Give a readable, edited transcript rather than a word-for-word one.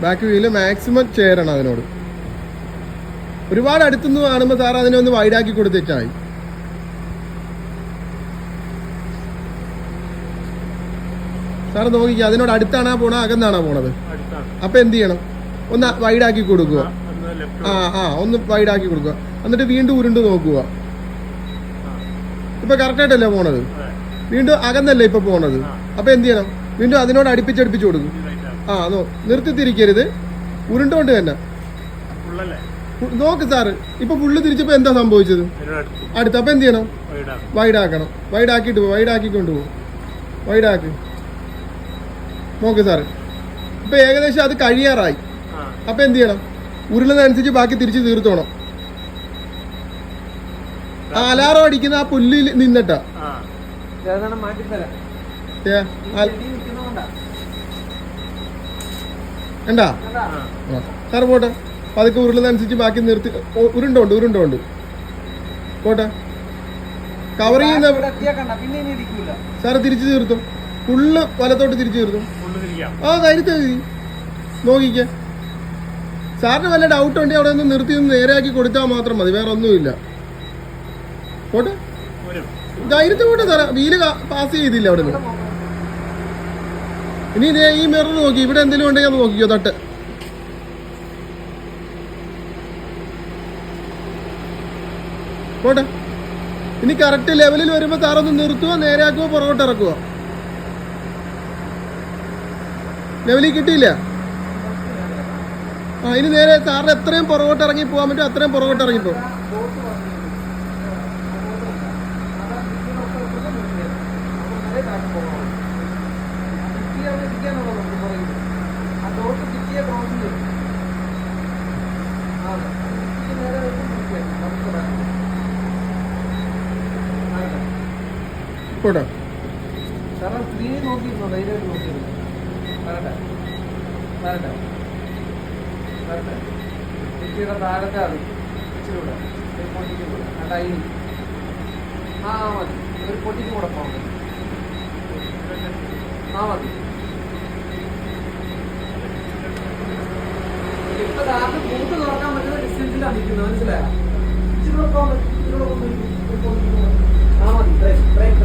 Back wheel maximum ചേരണം അതിനോട്. ഒരുപാട് അടുത്തുനിന്ന് കാണുമ്പോൾ സാർ അതിനെ ഒന്ന് വൈഡാക്കി കൊടുത്തേച്ചാൽ മതി. സാറ് നോക്കിക്കുക, അതിനോട് അടുത്താണോ പോണോ അകന്നാണോ പോണത്? അപ്പൊ എന്ത് ചെയ്യണം? ഒന്ന് വൈഡാക്കി കൊടുക്കുക. ഒന്ന് വൈഡാക്കി കൊടുക്കുക. എന്നിട്ട് വീണ്ടും ഉരുണ്ട് നോക്കുക. ഇപ്പൊ കറക്റ്റായിട്ടല്ലേ പോണത്? വീണ്ടും അകന്നല്ലേ ഇപ്പൊ പോണത്? അപ്പൊ എന്ത് ചെയ്യണം? വീണ്ടും അതിനോട് അടുപ്പിച്ചടുപ്പിച്ച് കൊടുക്കും. നിർത്തി തിരിക്കരുത്, ഉരുണ്ടോണ്ട് തന്നെ നോക്ക് സാറ്. ഇപ്പൊ ഫുള്ള് തിരിച്ചപ്പോ എന്താ സംഭവിച്ചത്? അടുത്ത്. അപ്പൊ എന്ത് ചെയ്യണം? വൈഡാക്കണം. വൈഡാക്കി കൊണ്ടുപോകും. വൈഡാക്കി നോക്ക് സാറ്. ഇപ്പൊ ഏകദേശം അത് കഴിയാറായി. അപ്പൊ എന്ത് ചെയ്യണം? ഉരുളുന്നതനുസരിച്ച് ബാക്കി തിരിച്ച് തീർത്തോണം. അലാറം അടിക്കുന്ന ആ പുല്ലിൽ നിന്നിട്ടാ. എന്താ സാറ് പോട്ടെ. പതുക്കെ ഉരുളുന്നതനുസരിച്ച് ബാക്കി നിർത്തി. ഉരുണ്ടോണ്ട് പോട്ടെ. കവർ ചെയ്യുന്ന സാറ് തിരിച്ചു തീർത്തും. ഫുള്ള് വലത്തോട്ട് തിരിച്ചു തീർത്തും. ധൈര്യത്തെ നോക്കിക്ക. സാറിന് വല്ല ഡൗട്ട് ഉണ്ടെങ്കിൽ അവിടെ ഒന്ന് നിർത്തി ഒന്ന് നേരെയാക്കി കൊടുത്താൽ മാത്രം മതി, വേറെ ഒന്നുമില്ല. പോട്ടെ, ധൈര്യത്തെ പോട്ടെ സാറേ. വീല് പാസ് ചെയ്തില്ല അവിടെ നിന്ന്. ഇനി ഈ മിറർ നോക്കി, ഇവിടെ എന്തെങ്കിലും ഉണ്ടെങ്കിൽ ഒന്ന് നോക്കിക്കോ. തൊട്ട് പോട്ടെ. ഇനി കറക്റ്റ് ലെവലിൽ വരുമ്പോ സാറൊന്ന് നിർത്തുക, നേരെയാക്കുവോ പുറകോട്ട് ഇറക്കുക. ലെവലിൽ കിട്ടിയില്ല. ഇനി നേരെ സാറിന് എത്രയും പുറകോട്ട് ഇറങ്ങി പോകാൻ പറ്റും അത്രയും പുറകോട്ട് ഇറങ്ങിപ്പോ. പോട്ടെ. താഴത്തെ അത് ഇച്ചിരി കൂടെ മതി. ഒരു പൊട്ടിക്ക് കൂടെ പോകാം. മതി. ഇപ്പൊ താഴത്ത് കൂട്ട് തുറക്കാൻ പറ്റുന്ന ഡിസ്റ്റൻസിലാണ് നിൽക്കുന്നത്, മനസ്സിലായോ? ഇച്ചിരി കൂടെ പോകാൻ പറ്റും. മതി. ബ്രേക്ക്